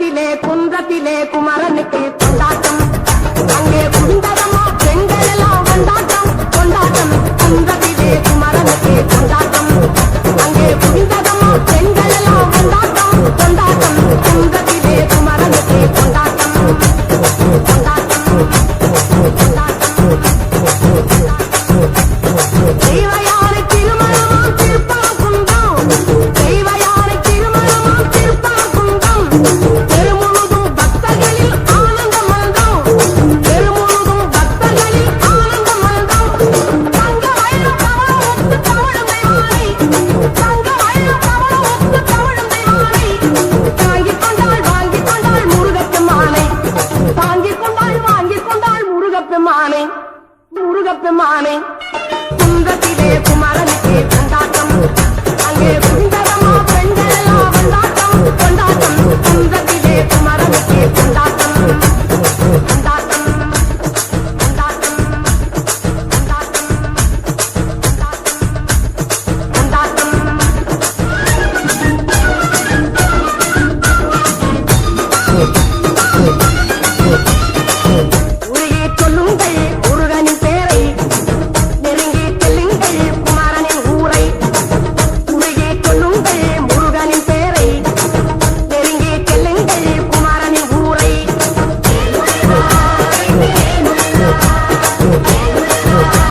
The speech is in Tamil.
குன்றத்திலே குமரனுக்கு கொண்டாட்டம். அங்கே குண்டரமா பெண்கள் எல்லாம் கொண்டாட்டம் கொண்டாட்டம். குன்றத்திலே குமரனுக்கு கொண்டாட்டம். அங்கே குண்டரமா பெண்கள் எல்லாம் கொண்டாட்டம் கொண்டாட்டம். குன்றத்திலே குமரனுக்கு கொண்டாட்டம் கொண்டாட்டம் கொண்டாட்டம். தெய்வயானை திருமணமாம் திருப்பரங்குன்றம். தெய்வயானை திருமணமாம் திருப்பரங்குன்றம்.